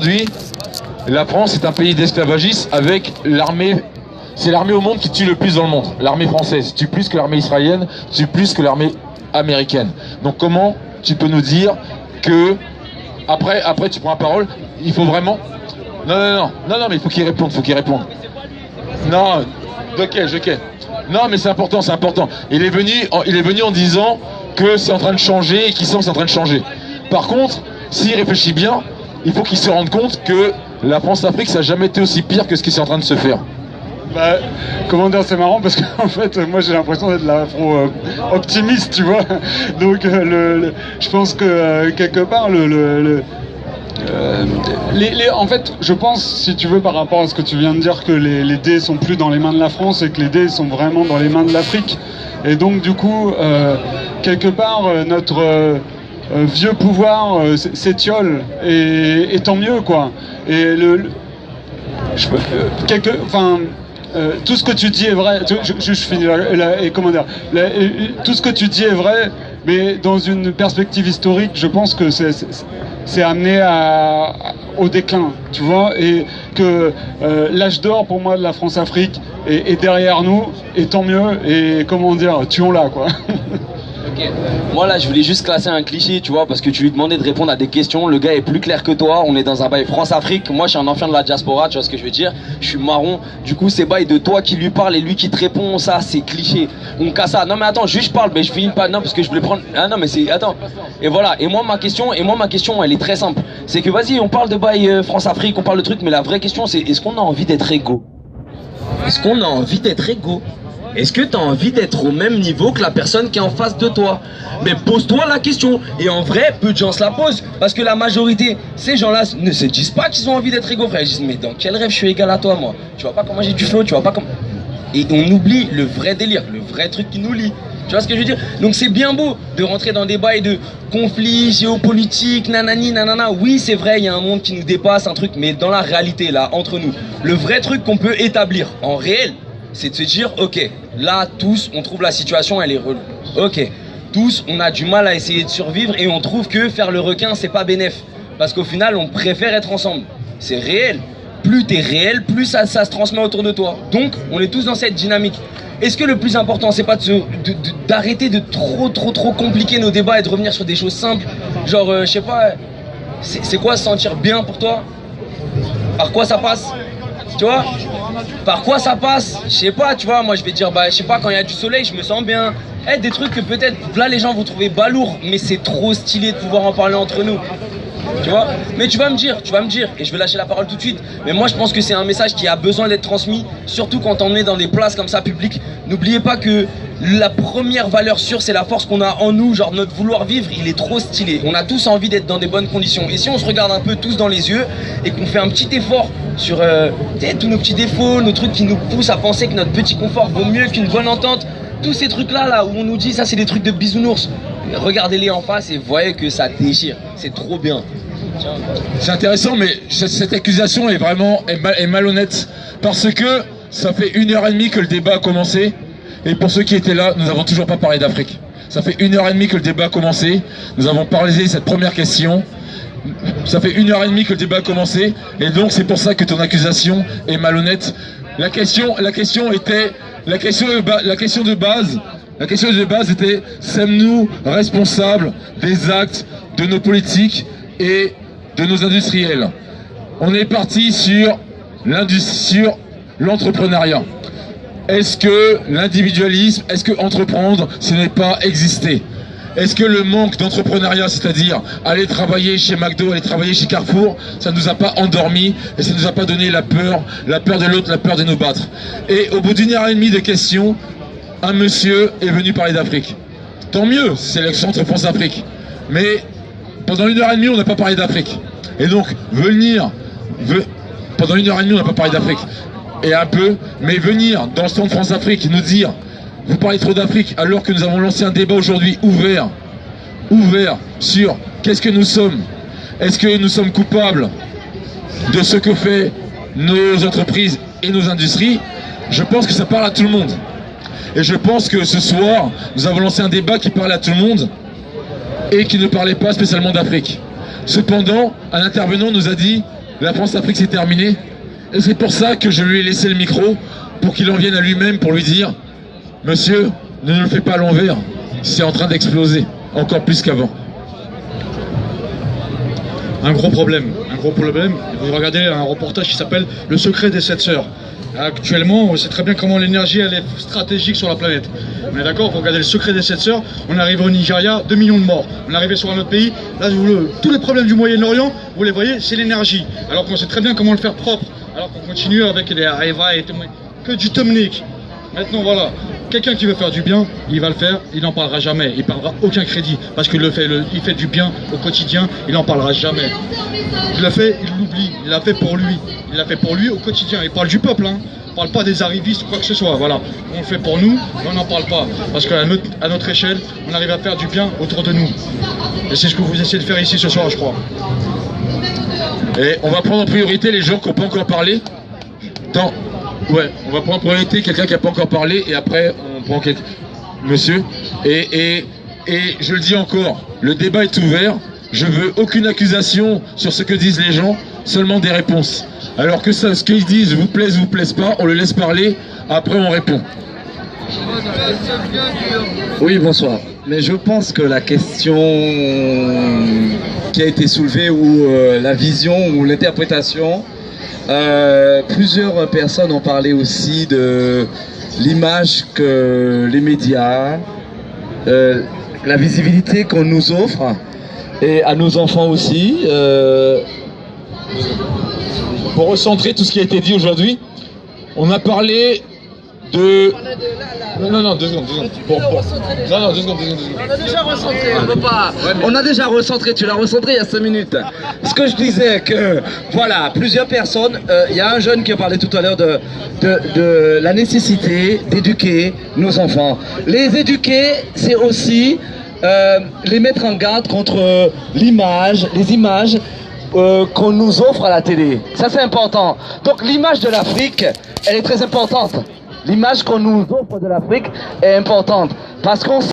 Aujourd'hui, la France est un pays d'esclavagistes avec l'armée. C'est l'armée au monde qui tue le plus dans le monde. L'armée française tue plus que l'armée israélienne, tue plus que l'armée américaine. Donc comment tu peux nous dire que après tu prends la parole, il faut vraiment. Non, mais il faut qu'il réponde, Non, ok. Non, mais c'est important. Il est venu en disant que c'est en train de changer et qu'il sent que c'est en train de changer. Par contre, s'il réfléchit bien, il faut qu'il se rende compte que la France-Afrique, ça n'a jamais été aussi pire que ce qui est en train de se faire. Bah, comment dire, c'est marrant parce qu'en fait, moi j'ai l'impression d'être l'afro-optimiste, tu vois. Donc, je pense que quelque part, en fait, je pense, si tu veux, par rapport à ce que tu viens de dire, que les dés sont plus dans les mains de la France et que les dés sont vraiment dans les mains de l'Afrique. Et donc, du coup, quelque part, notre vieux pouvoir s'étiole et tant mieux, quoi. Et tout ce que tu dis est vrai. Je finis là, et comment dire, tout ce que tu dis est vrai, mais dans une perspective historique, je pense que c'est amené au déclin, tu vois, et que l'âge d'or pour moi de la France-Afrique est derrière nous, et tant mieux. Et comment dire, tuons-la, quoi. Okay. Moi là je voulais juste classer un cliché, tu vois, parce que tu lui demandais de répondre à des questions, le gars est plus clair que toi, on est dans un bail France-Afrique, moi je suis un enfant de la diaspora, tu vois ce que je veux dire, je suis marron, du coup c'est bail de toi qui lui parle et lui qui te répond, ça c'est cliché, on casse ça. Non mais attends, juste je parle, mais je finis pas, non parce que je voulais prendre, ah non mais c'est, attends, et voilà, et moi ma question elle est très simple, c'est que vas-y on parle de bail France-Afrique, on parle de trucs, mais la vraie question c'est, est-ce qu'on a envie d'être égaux? Est-ce qu'on a envie d'être égaux? Est-ce que tu as envie d'être au même niveau que la personne qui est en face de toi? Mais pose-toi la question. Et en vrai, peu de gens se la posent. Parce que la majorité, ces gens-là ne se disent pas qu'ils ont envie d'être égaux, frère. Ils disent, mais dans quel rêve je suis égal à toi, moi? Tu vois pas comment j'ai du flow, tu vois pas comment... Et on oublie le vrai délire, le vrai truc qui nous lie. Tu vois ce que je veux dire? Donc c'est bien beau de rentrer dans des bails de conflits géopolitiques, nanani, nanana. Oui, c'est vrai, il y a un monde qui nous dépasse, un truc. Mais dans la réalité, là, entre nous, le vrai truc qu'on peut établir en réel, c'est de se dire, ok, là, tous, on trouve la situation, elle est relou. Ok, tous, on a du mal à essayer de survivre et on trouve que faire le requin, c'est pas bénéf. Parce qu'au final, on préfère être ensemble. C'est réel. Plus t'es réel, plus ça se transmet autour de toi. Donc, on est tous dans cette dynamique. Est-ce que le plus important, c'est pas d'arrêter de trop compliquer nos débats et de revenir sur des choses simples? Genre, je sais pas, c'est quoi se sentir bien pour toi? Par quoi ça passe? Tu vois, par quoi ça passe? Je sais pas, tu vois, moi je vais dire, bah je sais pas, quand il y a du soleil, je me sens bien. Des trucs que peut-être, là les gens vont trouver balourds, mais c'est trop stylé de pouvoir en parler entre nous. Tu vois, mais tu vas me dire, et je vais lâcher la parole tout de suite, mais moi je pense que c'est un message qui a besoin d'être transmis, surtout quand on est dans des places comme ça publiques. N'oubliez pas que la première valeur sûre, c'est la force qu'on a en nous, genre notre vouloir vivre, il est trop stylé. On a tous envie d'être dans des bonnes conditions. Et si on se regarde un peu tous dans les yeux et qu'on fait un petit effort sur tous nos petits défauts, nos trucs qui nous poussent à penser que notre petit confort vaut mieux qu'une bonne entente, tous ces trucs-là, là, où on nous dit ça c'est des trucs de bisounours, regardez-les en face et voyez que ça déchire. C'est trop bien. C'est intéressant, mais cette accusation est vraiment malhonnête, parce que ça fait 1h30 que le débat a commencé, et pour ceux qui étaient là, nous n'avons toujours pas parlé d'Afrique. Ça fait 1h30 que le débat a commencé, nous avons parlé de cette première question, ça fait 1h30 que le débat a commencé, et donc c'est pour ça que ton accusation est malhonnête. La question de base était, sommes-nous responsables des actes de nos politiques et de nos industriels? On est parti sur l'entrepreneuriat. Est-ce que l'individualisme, est-ce que entreprendre, ce n'est pas exister? Est-ce que le manque d'entrepreneuriat, c'est-à-dire aller travailler chez McDo, aller travailler chez Carrefour, ça ne nous a pas endormis et ça ne nous a pas donné la peur de l'autre, la peur de nous battre? Et au bout d'1h30 de questions, un monsieur est venu parler d'Afrique. Tant mieux, c'est le centre France-Afrique. Mais pendant 1h30, on n'a pas parlé d'Afrique. Et donc, pendant 1h30, on n'a pas parlé d'Afrique. Et un peu, mais venir dans le centre France-Afrique nous dire, vous parlez trop d'Afrique, alors que nous avons lancé un débat aujourd'hui ouvert sur qu'est-ce que nous sommes. Est-ce que nous sommes coupables de ce que fait nos entreprises et nos industries? Je pense que ça parle à tout le monde. Et je pense que ce soir, nous avons lancé un débat qui parle à tout le monde et qui ne parlait pas spécialement d'Afrique. Cependant, un intervenant nous a dit, La France-Afrique, c'est terminé. Et c'est pour ça que je lui ai laissé le micro, pour qu'il en vienne à lui-même, pour lui dire « Monsieur, ne le fais pas à l'envers, c'est en train d'exploser, encore plus qu'avant. » Un gros problème. Vous regardez un reportage qui s'appelle « Le secret des 7 sœurs ». Actuellement, on sait très bien comment l'énergie elle est stratégique sur la planète. On est d'accord, vous regardez le secret des 7 sœurs, on arrive au Nigeria, 2 millions de morts. On est arrivé sur un autre pays, là tous les problèmes du Moyen-Orient, vous les voyez, c'est l'énergie. Alors qu'on sait très bien comment le faire propre. Alors qu'on continue avec des Areva et que du Tomnik. Maintenant voilà, quelqu'un qui veut faire du bien, il va le faire, il n'en parlera jamais, il ne parlera aucun crédit, parce qu'il il fait du bien au quotidien, il n'en parlera jamais. Il l'a fait, il l'oublie, il l'a fait pour lui, il l'a fait pour lui au quotidien, il parle du peuple, hein. On ne parle pas des arrivistes ou quoi que ce soit, voilà. On le fait pour nous, mais on n'en parle pas, parce qu'à notre échelle, on arrive à faire du bien autour de nous. Et c'est ce que vous essayez de faire ici ce soir, je crois. Et on va prendre en priorité les gens qui n'ont pas encore parlé. Attends. Ouais, on va prendre en priorité quelqu'un qui n'a pas encore parlé et après on prend quelqu'un. Monsieur. Et je le dis encore, le débat est ouvert. Je veux aucune accusation sur ce que disent les gens, seulement des réponses. Alors que ça, ce qu'ils disent vous plaise pas, on le laisse parler, après on répond. Oui, bonsoir. Mais je pense que la question qui a été soulevée ou la vision ou l'interprétation, plusieurs personnes ont parlé aussi de l'image que les médias, la visibilité qu'on nous offre et à nos enfants aussi. Pour recentrer tout ce qui a été dit aujourd'hui, on a parlé de... Non, 2 secondes. Non, 2 secondes. On a déjà recentré, on peut pas. On a déjà recentré, tu l'as recentré il y a 5 minutes. Ce que je disais, que voilà, plusieurs personnes, il y a un jeune qui a parlé tout à l'heure de la nécessité d'éduquer nos enfants. Les éduquer, c'est aussi les mettre en garde contre les images qu'on nous offre à la télé. Ça, c'est important. Donc l'image de l'Afrique, elle est très importante. L'image qu'on nous offre de l'Afrique est importante parce qu'on